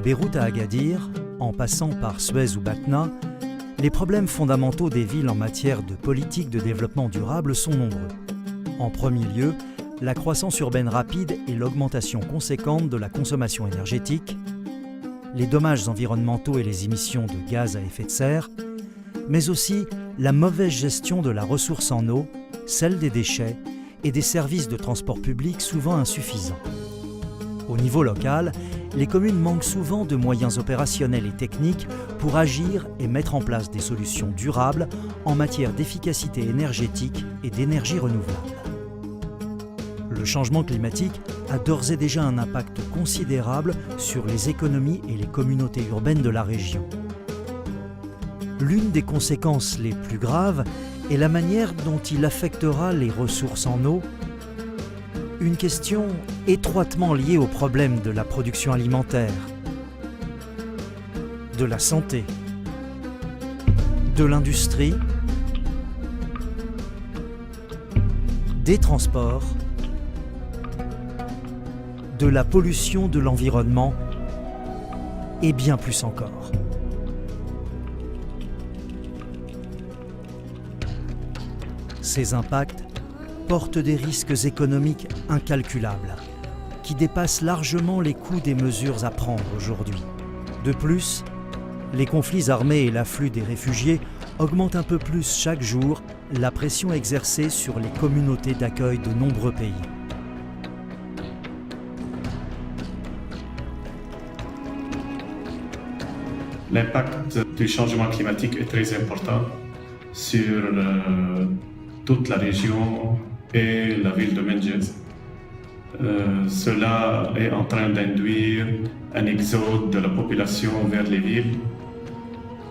Beyrouth à Agadir, en passant par Suez ou Batna, les problèmes fondamentaux des villes en matière de politique de développement durable sont nombreux. En premier lieu, la croissance urbaine rapide et l'augmentation conséquente de la consommation énergétique, les dommages environnementaux et les émissions de gaz à effet de serre, mais aussi la mauvaise gestion de la ressource en eau, celle des déchets et des services de transport public souvent insuffisants. Au niveau local, les communes manquent souvent de moyens opérationnels et techniques pour agir et mettre en place des solutions durables en matière d'efficacité énergétique et d'énergie renouvelable. Le changement climatique a d'ores et déjà un impact considérable sur les économies et les communautés urbaines de la région. L'une des conséquences les plus graves est la manière dont il affectera les ressources en eau, une question étroitement liée au problème de la production alimentaire, de la santé, de l'industrie, des transports, de la pollution de l'environnement et bien plus encore. Ces impacts portent des risques économiques incalculables, qui dépassent largement les coûts des mesures à prendre aujourd'hui. De plus, les conflits armés et l'afflux des réfugiés augmentent un peu plus chaque jour la pression exercée sur les communautés d'accueil de nombreux pays. L'impact du changement climatique est très important sur toute la région et la ville de Menjez. Cela est en train d'induire un exode de la population vers les villes,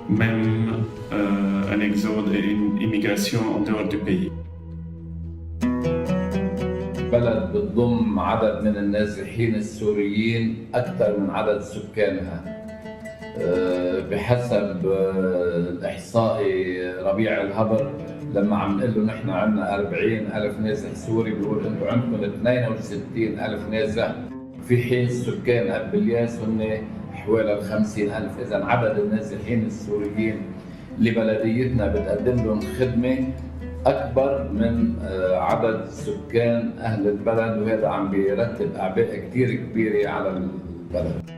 même un exode et une immigration en dehors du pays. بلد بتضم عدد من النازحين السوريين أكثر من عدد سكانها. بحسب الإحصائي ربيع الهبر لما عم نقول له نحن عندنا 40,000 نازح سوري بيقول انتم عندكم 62,000 نازح في حين سكان أربلياس هن حوالي 50,000. إذا عدد النازحين السوريين لبلديتنا بتقدم لهم خدمة أكبر من عدد سكان أهل البلد، وهذا عم بيرتب أعباء كثير كبيرة على البلد.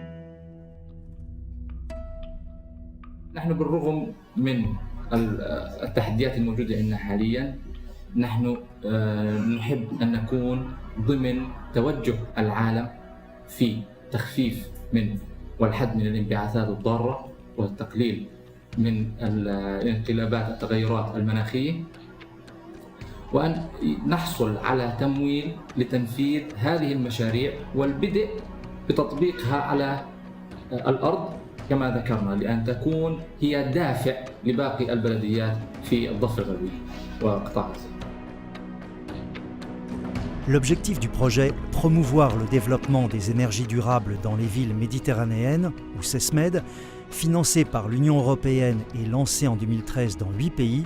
نحن بالرغم من التحديات الموجودة عندنا حاليا، نحن نحب أن نكون ضمن توجه العالم في تخفيف من والحد من الانبعاثات الضارة والتقليل من الانقلابات التغيرات المناخية، وأن نحصل على تمويل لتنفيذ هذه المشاريع والبدء بتطبيقها على الأرض كما ذكرنا، لأن تكون هي دافع لباقي البلديات في الضفة الغربية وقطاع غزة. L'objectif du projet promouvoir le développement des énergies durables dans les villes méditerranéennes, ou SESMED, financé par l'Union européenne et lancé en 2013 dans 8 pays,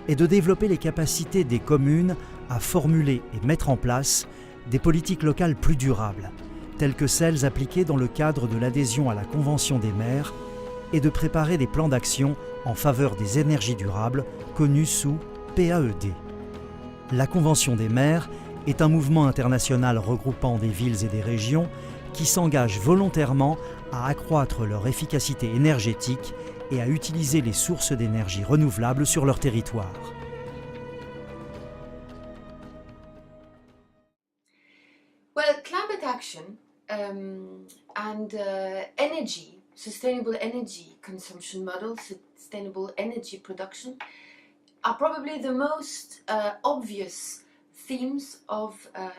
est de développer les capacités des communes à formuler et mettre en place des politiques locales plus durables, telles que celles appliquées dans le cadre de l'adhésion à la Convention des maires, et de préparer des plans d'action en faveur des énergies durables, connus sous PAED. La Convention des maires est un mouvement international regroupant des villes et des régions qui s'engagent volontairement à accroître leur efficacité énergétique et à utiliser les sources d'énergie renouvelables sur leur territoire. Well, climate action and energy, sustainable energy consumption models, sustainable energy production are probably the most obvious themes of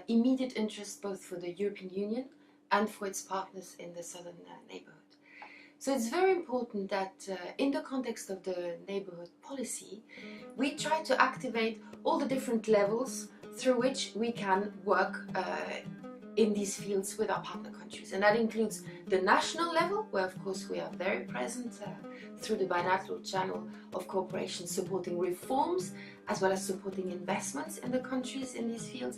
immediate interest both for the European Union and for its partners in the southern neighborhood. So it's very important that in the context of the neighborhood policy, we try to activate all the different levels through which we can work in these fields with our partner countries. And that includes the national level, where of course we are very present through the bilateral channel of cooperation, supporting reforms as well as supporting investments in the countries in these fields.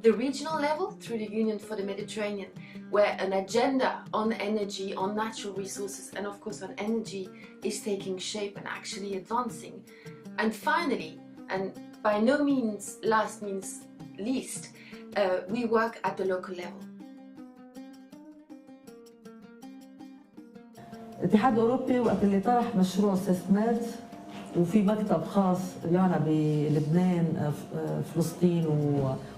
The regional level, through the Union for the Mediterranean, where an agenda on energy, on natural resources, and of course on energy is taking shape and actually advancing. And finally, and by no means last means least, we work at the local level. الاتحاد الأوروبي وقت اللي طرح مشروع سيسمات وفي مكتب خاص يعنى بلبنان فلسطين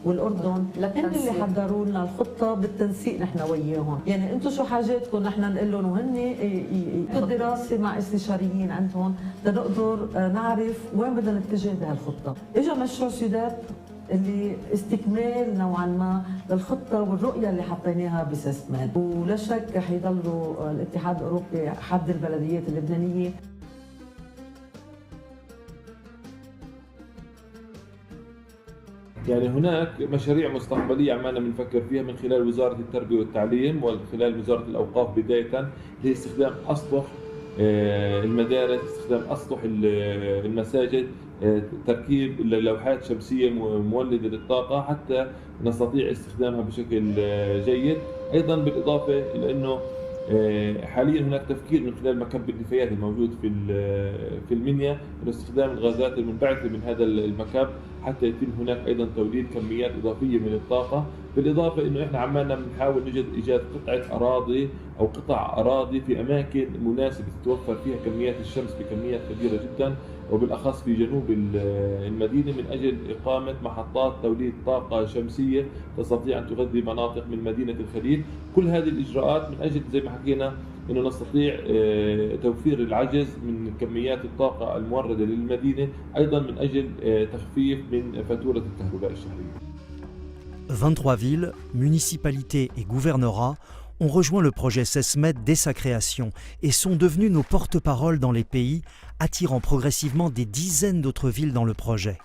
والأردن، هن اللي حضروا لنا الخطة بالتنسيق نحن وياهم. يعني انتم شو حاجاتكم نحن نقول لهم وهن يعملوا دراسة مع استشاريين عندهم لنقدر نعرف وين بدنا نتجه بهالخطة. اجى مشروع سيداب اللي استكمال نوعا ما للخطه والرؤيه اللي حطيناها بسيسمات، ولا شك رح يضلوا الاتحاد الاوروبي حد البلديات اللبنانيه. يعني هناك مشاريع مستقبليه عمالنا بنفكر فيها من خلال وزاره التربيه والتعليم ومن خلال وزاره الاوقاف بدايه، هي استخدام اسطح المدارس، استخدام اسطح المساجد، تركيب لوحات شمسيه مولده للطاقه حتى نستطيع استخدامها بشكل جيد. ايضا بالاضافه الى انه حاليا هناك تفكير من خلال مكب النفايات الموجود في المنيا انه استخدام الغازات المنبعثه من هذا المكب حتى يتم هناك ايضا توليد كميات اضافيه من الطاقه. بالاضافه انه احنا عمالنا بنحاول نجد ايجاد قطعه اراضي او قطع اراضي في اماكن مناسبه تتوفر فيها كميات الشمس بكميات كبيره جدا، وبالاخص في جنوب المدينه، من اجل اقامه محطات توليد طاقه شمسيه تستطيع ان تغذي مناطق من مدينه الخليل. كل هذه الاجراءات من اجل زي ما حكينا انه نستطيع توفير العجز من كميات الطاقه المورده للمدينه، ايضا من اجل تخفيف من فاتوره الكهرباء الشهريه. 23 villes, municipalités et gouvernorats ont rejoint le projet SESMED dès sa création et sont devenus nos porte-paroles dans les pays, attirant progressivement des dizaines d'autres villes dans le projet.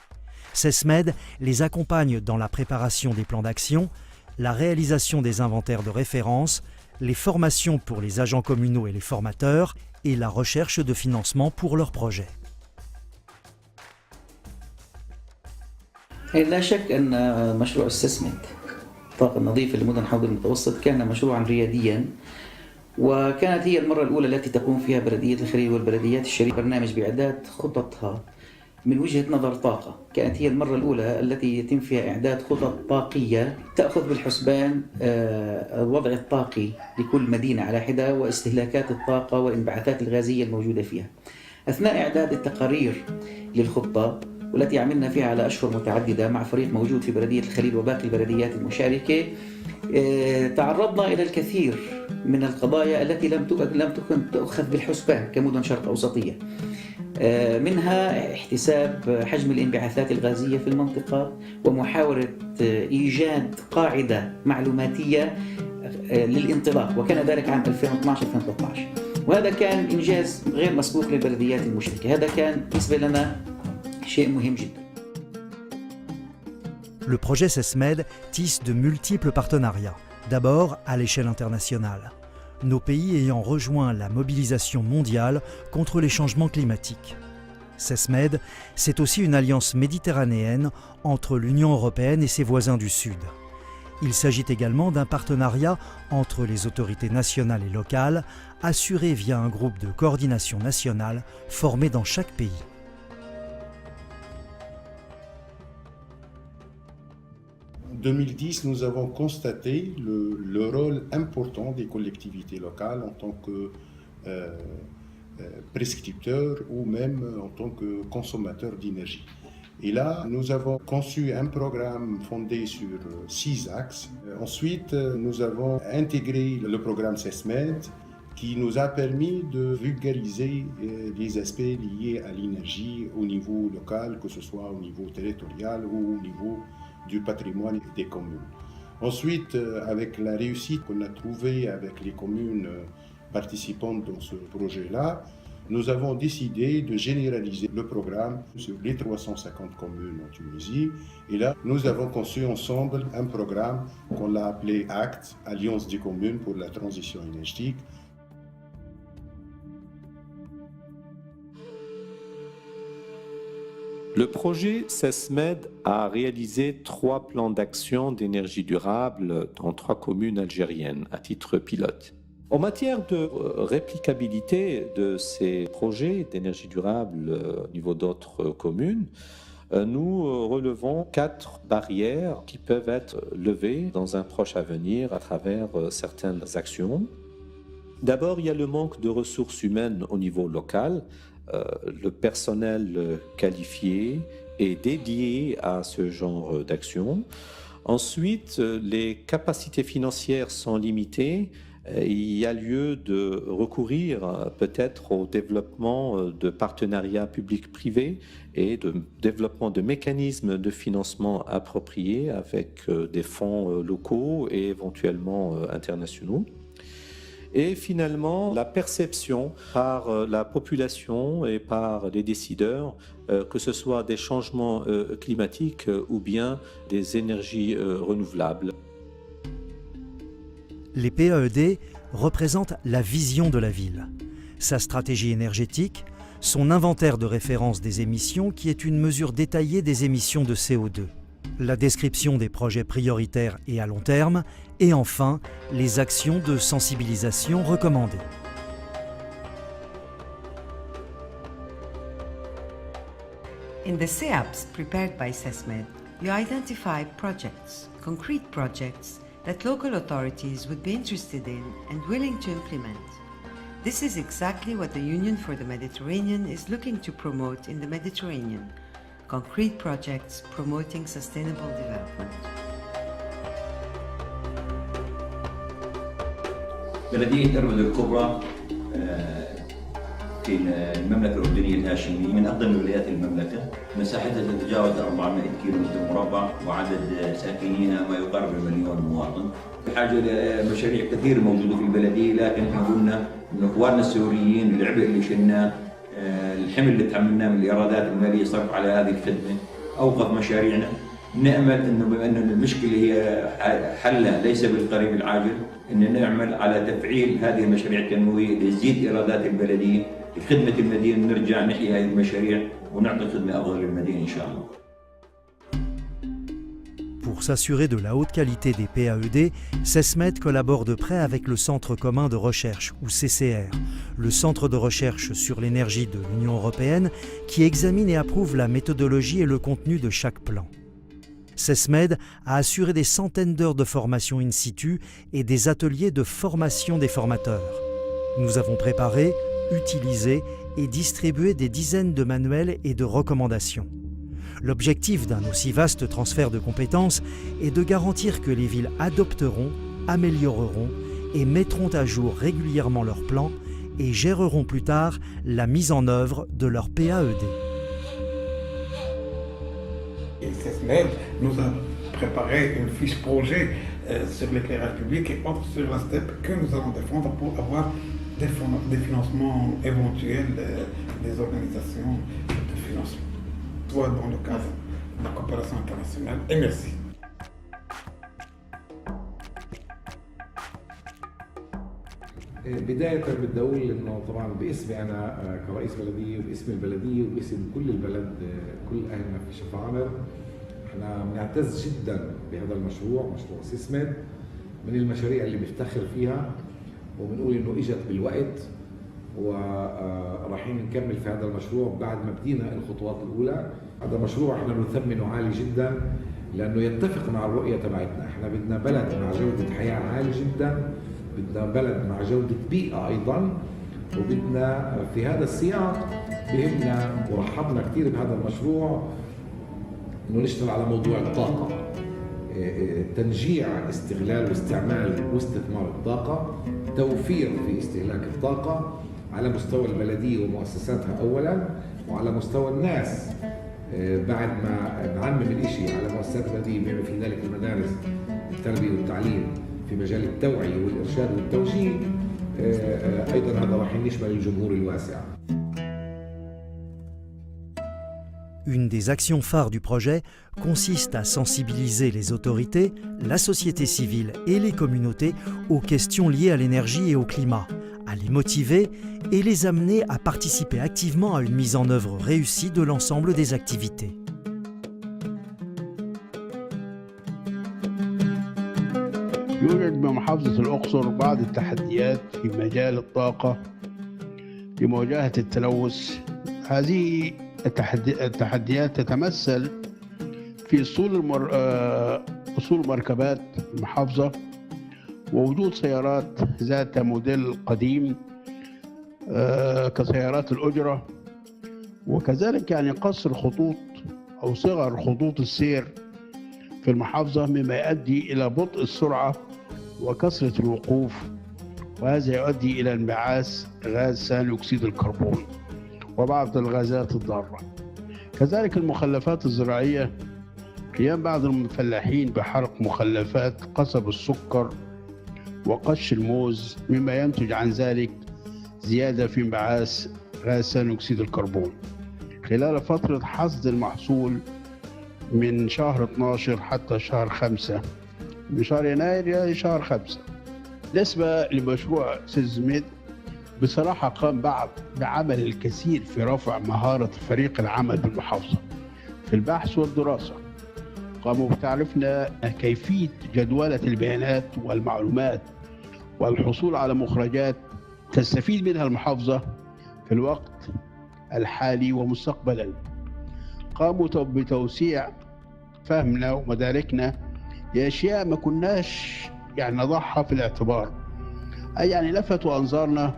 SESMED les accompagne dans la préparation des plans d'action, la réalisation des inventaires de référence, les formations pour les agents communaux et les formateurs et la recherche de financement pour leurs projets. لا شك أن مشروع السسمت الطاقة النظيفة لمدن حوض المتوسط كان مشروعا رياديا، وكانت هي المرة الأولى التي تقوم فيها بلدية الخليل والبلديات الشريكة برنامج بإعداد خططها من وجهة نظر طاقة. كانت هي المرة الأولى التي يتم فيها إعداد خطط طاقية تأخذ بالحسبان الوضع الطاقي لكل مدينة على حدة واستهلاكات الطاقة والانبعاثات الغازية الموجودة فيها. أثناء إعداد التقارير للخطة والتي عملنا فيها على أشهر متعددة مع فريق موجود في بلدية الخليل وباقي البلديات المشاركة، تعرضنا إلى الكثير من القضايا التي لم تكن تؤخذ بالحسبان كمدن شرق أوسطية، منها احتساب حجم الانبعاثات الغازية في المنطقة ومحاولة إيجاد قاعدة معلوماتية للانطلاق، وكان ذلك عام 2012-2013، وهذا كان إنجاز غير مسبوق للبلديات المشاركة. هذا كان بالنسبة لنا شيء مهم جدا. Le projet SESMED tisse de multiples partenariats, d'abord à l'échelle internationale, nos pays ayant rejoint la mobilisation mondiale contre les changements climatiques. SESMED, c'est aussi une alliance méditerranéenne entre l'Union européenne et ses voisins du Sud. Il s'agit également d'un partenariat entre les autorités nationales et locales, assuré via un groupe de coordination nationale formé dans chaque pays. En 2010, nous avons constaté le rôle important des collectivités locales en tant que prescripteurs ou même en tant que consommateurs d'énergie. Et là, nous avons conçu un programme fondé sur 6 axes. Ensuite, nous avons intégré le programme SESMED qui nous a permis de vulgariser les aspects liés à l'énergie au niveau local, que ce soit au niveau territorial ou au niveau du patrimoine des communes. Ensuite, avec la réussite qu'on a trouvée avec les communes participantes dans ce projet-là, nous avons décidé de généraliser le programme sur les 350 communes en Tunisie. Et là, nous avons conçu ensemble un programme qu'on a appelé ACT, Alliance des communes pour la transition énergétique. Le projet SESMED a réalisé 3 plans d'action d'énergie durable dans 3 communes algériennes à titre pilote. En matière de réplicabilité de ces projets d'énergie durable au niveau d'autres communes, nous relevons 4 barrières qui peuvent être levées dans un proche avenir à travers certaines actions. D'abord, il y a le manque de ressources humaines au niveau local. Le personnel qualifié et dédié à ce genre d'action. Ensuite, les capacités financières sont limitées. Il y a lieu de recourir peut-être au développement de partenariats publics-privés et de développement de mécanismes de financement appropriés avec des fonds locaux et éventuellement internationaux. Et finalement, la perception par la population et par les décideurs, que ce soit des changements climatiques ou bien des énergies renouvelables. Les PAED représentent la vision de la ville, sa stratégie énergétique, son inventaire de référence des émissions qui est une mesure détaillée des émissions de CO2, la description des projets prioritaires et à long terme, et enfin, les actions de sensibilisation recommandées. In the SEAPs prepared by SESMED, you identify projects, concrete projects, that local authorities would be interested in and willing to implement. This is exactly what the Union for the Mediterranean is looking to promote in the Mediterranean, concrete projects promoting sustainable development. بلدية أربد الكبرى في المملكة الأردنية الهاشمية من أقدم ولايات المملكة، مساحتها تتجاوز 400 كيلومتر مربع وعدد ساكنيها ما يقارب 1,000,000 مواطن. بحاجة لمشاريع كثير موجودة في البلدية، لكن احنا قلنا إنه إخواننا السوريين العبء اللي شلناه، الحمل اللي تحملناه من الإيرادات المالية صرف على هذه الخدمة أوقف مشاريعنا. نأمل إنه بما أن المشكلة هي حلها ليس بالقريب العاجل، إن نعمل على تفعيل هذه المشاريع التنموية لتزيد إيرادات البلدية لخدمة المدينة، نرجع نحيي هذه المشاريع ونعطي خدمة أفضل للمدينة إن شاء الله. Pour s'assurer de la haute qualité des PAED, SESMED collabore de près avec le Centre commun de recherche, ou CCR, le Centre de recherche sur l'énergie de l'Union européenne, qui examine et approuve la méthodologie et le contenu de chaque plan. SESMED a assuré des centaines d'heures de formation in situ et des ateliers de formation des formateurs. Nous avons préparé, utilisé et distribué des dizaines de manuels et de recommandations. L'objectif d'un aussi vaste transfert de compétences est de garantir que les villes adopteront, amélioreront et mettront à jour régulièrement leurs plans et géreront plus tard la mise en œuvre de leur PAED. SESMED nous a préparé une fiche projet sur l'éclairage public et autres sur la STEP que nous allons défendre pour avoir des financements éventuels des organisations de financement, soit dans le cadre de la coopération internationale. Et merci. بداية بدي أقول إنه طبعاً باسمي أنا كرئيس بلدية وباسم البلدية وباسم كل البلد كل أهلنا في شفا عامر، إحنا بنعتز جداً بهذا المشروع، مشروع سيسمد، من المشاريع اللي بنفتخر فيها وبنقول إنه إجت بالوقت، ورايحين نكمل في هذا المشروع بعد ما بدينا الخطوات الأولى. هذا مشروع إحنا بنثمنه عالي جداً لأنه يتفق مع الرؤية تبعتنا، إحنا بدنا بلد مع جودة حياة عالية جداً، بدنا بلد مع جودة بيئة أيضاً، وبدنا في هذا السياق بهمنا ورحبنا كثير بهذا المشروع إنه نشتغل على موضوع الطاقة، تنجيع استغلال واستعمال واستثمار الطاقة، توفير في استهلاك الطاقة على مستوى البلدية ومؤسساتها أولاً، وعلى مستوى الناس بعد ما نعمم الإشي على مؤسسات البلدية بما في ذلك المدارس التربية والتعليم في مجال التوعية والإرشاد والتوجيه، أيضاً هذا راح يشمل الجمهور الواسع. Une des actions phares du projet consiste à sensibiliser les autorités, la société civile et les communautés aux questions liées à l'énergie et au climat, à les motiver et les amener à participer activement à une mise en œuvre réussie de l'ensemble des activités. يوجد بمحافظة الأقصر بعض التحديات في مجال الطاقة لمواجهة التلوث. هذه التحديات تتمثل في أصول مركبات المحافظة ووجود سيارات ذات موديل قديم كسيارات الأجرة، وكذلك قصر خطوط أو صغر خطوط السير في المحافظة مما يؤدي إلى بطء السرعة وكثرة الوقوف، وهذا يؤدي إلى انبعاث غاز ثاني أكسيد الكربون وبعض الغازات الضارة. كذلك المخلفات الزراعية، قيام بعض الفلاحين بحرق مخلفات قصب السكر وقش الموز مما ينتج عن ذلك زيادة في انبعاث غاز ثاني أكسيد الكربون خلال فترة حصد المحصول من شهر 12 حتى شهر 5، من شهر يناير إلى شهر 5. بالنسبة لمشروع سيسميد، بصراحة قام بعمل الكثير في رفع مهارة فريق العمل بالمحافظة في البحث والدراسة. قاموا بتعريفنا كيفية جدولة البيانات والمعلومات والحصول على مخرجات تستفيد منها المحافظة في الوقت الحالي ومستقبلا. قاموا بتوسيع فهمنا ومداركنا لأشياء ما كناش نضعها في الاعتبار، أي لفتوا أنظارنا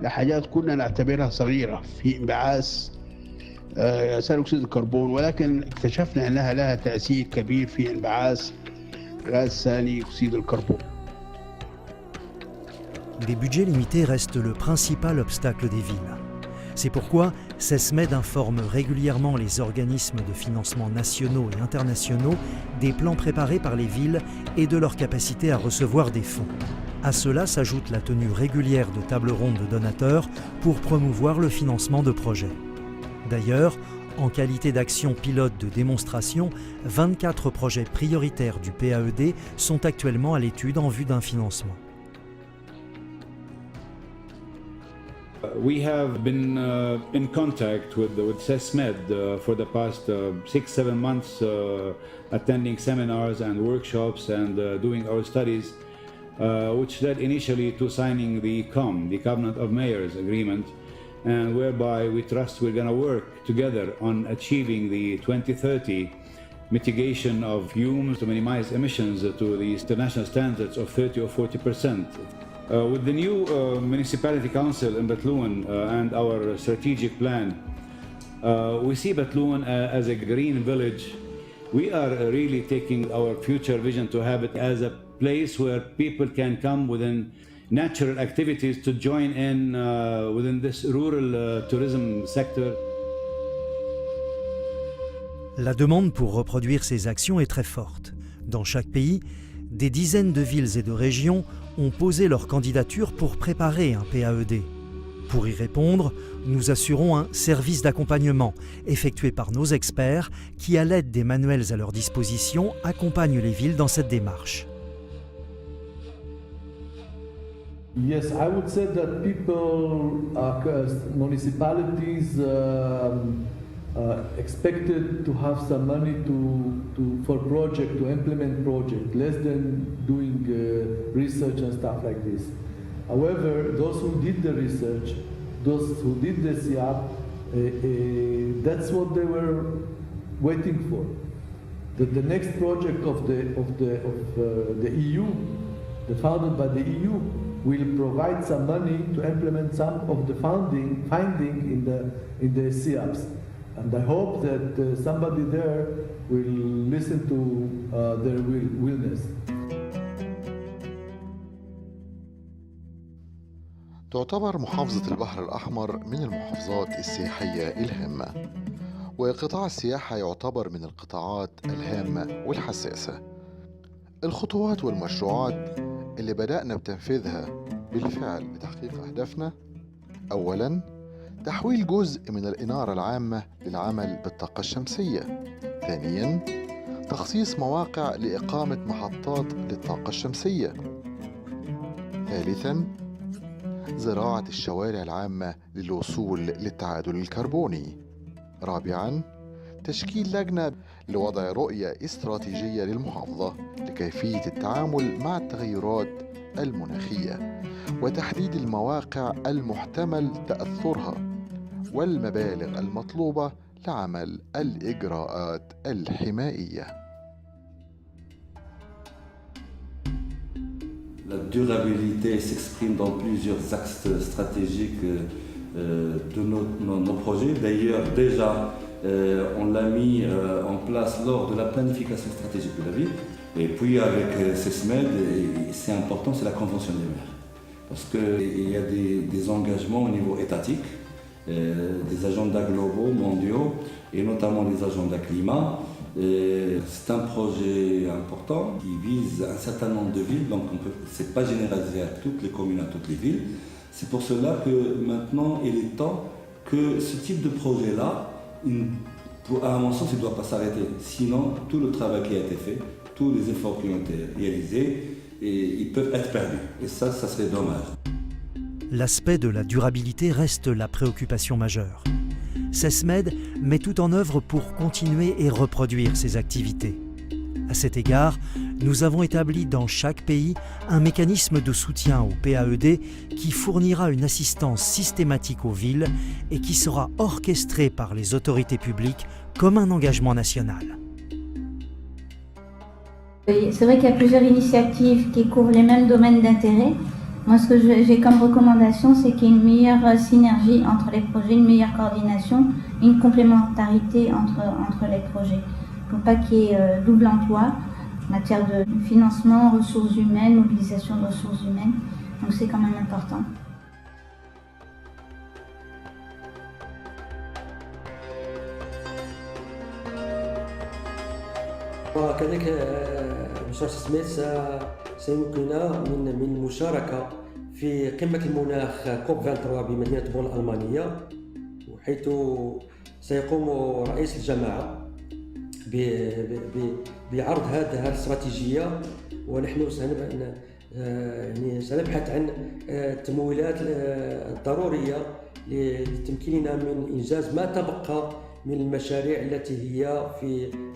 لحاجات كنا نعتبرها صغيرة في انبعاث ثاني أكسيد الكربون، ولكن اكتشفنا أنها لها تأثير كبير في انبعاث غاز ثاني أكسيد الكربون. Des budgets limités restent le principal obstacle des villes. C'est pourquoi SESMED informe régulièrement les organismes de financement nationaux et internationaux des plans préparés par les villes et de leur capacité à recevoir des fonds. À cela s'ajoute la tenue régulière de tables rondes de donateurs pour promouvoir le financement de projets. D'ailleurs, en qualité d'action pilote de démonstration, 24 projets prioritaires du PAED sont actuellement à l'étude en vue d'un financement. We have been in contact with SESMED for the past 6-7 months, attending seminars and workshops and doing our studies, which led initially to signing the COM, the Covenant of Mayors Agreement, and whereby we trust we're going to work together on achieving the 2030 mitigation of fumes to minimize emissions to the international standards of 30 or 40%. With the new municipality council in Batloun and our strategic plan, we see Batloun as a green village. We are really taking our future vision to have it as a place where people can come within natural activities to join in within this rural tourism sector. La demande pour reproduire ces actions est très forte. Dans chaque pays, des dizaines de villes et de régions ont posé leur candidature pour préparer un PAED. Pour y répondre, nous assurons un service d'accompagnement effectué par nos experts qui, à l'aide des manuels à leur disposition, accompagnent les villes dans cette démarche. Yes, I would say that people, municipalities expected to have some money for project, to implement project, less than doing research and stuff like this. However, those who did the research, those who did the SIAP, that's what they were waiting for. That the next project of the EU, founded by the EU, will provide some money to implement some of the finding in the SIAPs. And I hope that somebody there will listen to their willingness. تعتبر محافظة البحر الأحمر من المحافظات السياحية الهامة، وقطاع السياحة يعتبر من القطاعات الهامة والحساسة. الخطوات والمشروعات اللي بدأنا بتنفيذها بالفعل لتحقيق أهدافنا: أولاً، تحويل جزء من الإنارة العامة للعمل بالطاقة الشمسية. ثانياً، تخصيص مواقع لإقامة محطات للطاقة الشمسية. ثالثاً، زراعة الشوارع العامة للوصول للتعادل الكربوني. رابعاً، تشكيل لجنة لوضع رؤية استراتيجية للمحافظة لكيفية التعامل مع التغيرات المناخية وتحديد المواقع المحتمل تأثرها والمبالغ المطلوبة لعمل الإجراءات الحمائية. La durabilité s'exprime dans plusieurs axes stratégiques de nos projets. D'ailleurs, déjà, on l'a mis en place lors de la planification stratégique de la ville. Et puis avec SESMED, c'est important, c'est la Convention des maires. Parce qu'il y a des engagements au niveau étatique, des agendas globaux, mondiaux, et notamment les agendas climat. C'est un projet important qui vise un certain nombre de villes, donc ce n'est pas généralisé à toutes les communes, à toutes les villes. C'est pour cela que maintenant il est temps que ce type de projet-là, à mon sens, il ne doit pas s'arrêter. Sinon, tout le travail qui a été fait, tous les efforts qui ont été réalisés, ils peuvent être perdus. Et ça serait dommage. L'aspect de la durabilité reste la préoccupation majeure. SESMED met tout en œuvre pour continuer et reproduire ses activités. À cet égard, nous avons établi dans chaque pays un mécanisme de soutien au PAED qui fournira une assistance systématique aux villes et qui sera orchestré par les autorités publiques comme un engagement national. C'est vrai qu'il y a plusieurs initiatives qui couvrent les mêmes domaines d'intérêt. Moi, ce que j'ai comme recommandation, c'est qu'il y ait une meilleure synergie entre les projets, une meilleure coordination, une complémentarité entre les projets. Pour pas qu'il y ait double emploi en matière de financement, ressources humaines, mobilisation de ressources humaines. Donc c'est quand même important. وكذلك مشروع سيسميد سيمكننا من المشاركة في قمة المناخ كوب 23 بمدينة بون الألمانية، حيث سيقوم رئيس الجماعة بعرض هذه الاستراتيجية، ونحن سنبحث عن التمويلات الضرورية لتمكيننا من إنجاز ما تبقى من المشاريع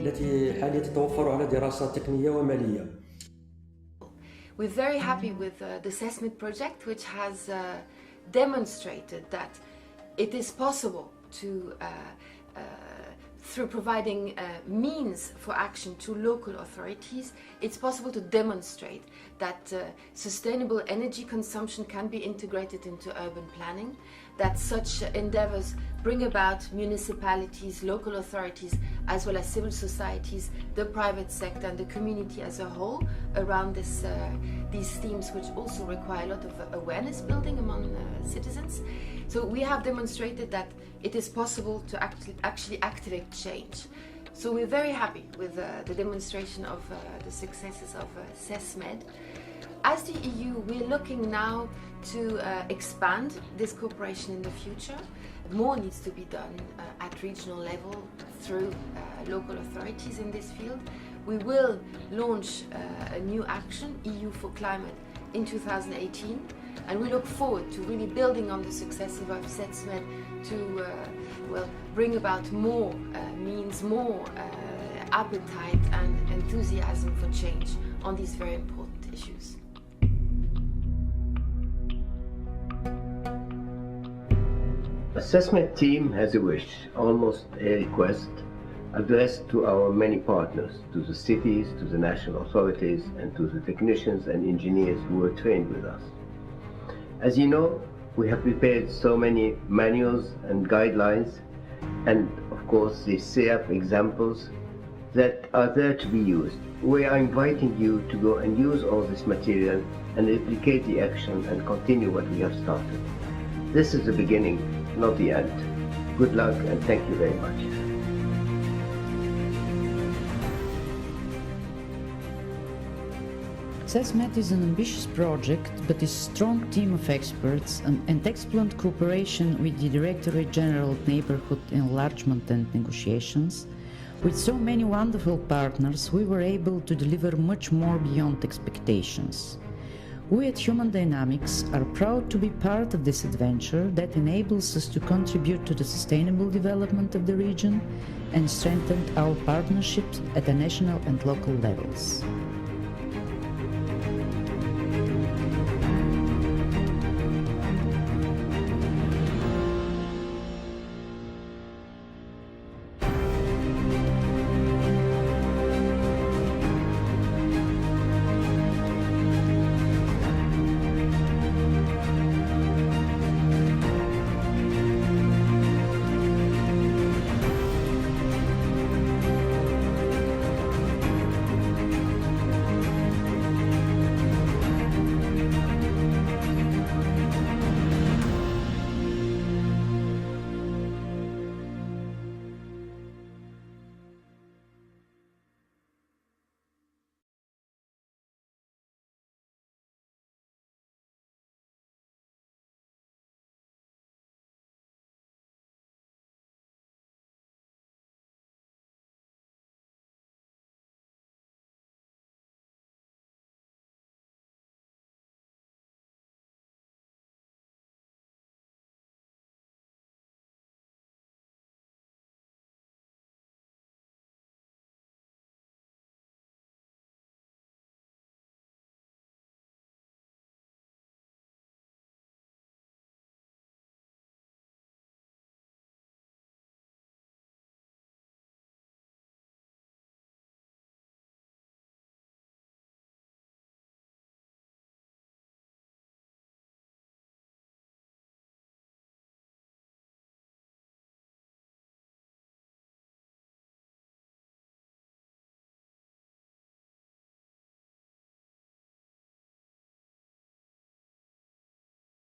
التي حاليا تتوفر على دراسات تقنية ومالية. We're very happy with the SESMED project, which has demonstrated that it is possible to, through providing means for action to local authorities, it's possible to demonstrate that sustainable energy consumption can be integrated into urban planning, that such endeavors bring about municipalities, local authorities, as well as civil societies, the private sector and the community as a whole around these themes, which also require a lot of awareness building among citizens. So we have demonstrated that it is possible to actually activate change. So we're very happy with the demonstration of the successes of SESMED. As the EU, we're looking now to expand this cooperation in the future. More needs to be done at regional level through local authorities in this field. We will launch a new action, EU for Climate, in 2018, and we look forward to really building on the successes of SESMED to bring about more means, more appetite and enthusiasm for change on these very important issues. The SESMED team has a wish, almost a request, addressed to our many partners, to the cities, to the national authorities, and to the technicians and engineers who were trained with us. As you know, we have prepared so many manuals and guidelines, and of course the SEAP examples that are there to be used. We are inviting you to go and use all this material and replicate the action and continue what we have started. This is the beginning, not the end. Good luck and thank you very much. SESMED is an ambitious project, but a strong team of experts and excellent cooperation with the Directorate General of Neighborhood Enlargement and Negotiations. With so many wonderful partners, we were able to deliver much more beyond expectations. We at Human Dynamics are proud to be part of this adventure that enables us to contribute to the sustainable development of the region and strengthen our partnerships at the national and local levels.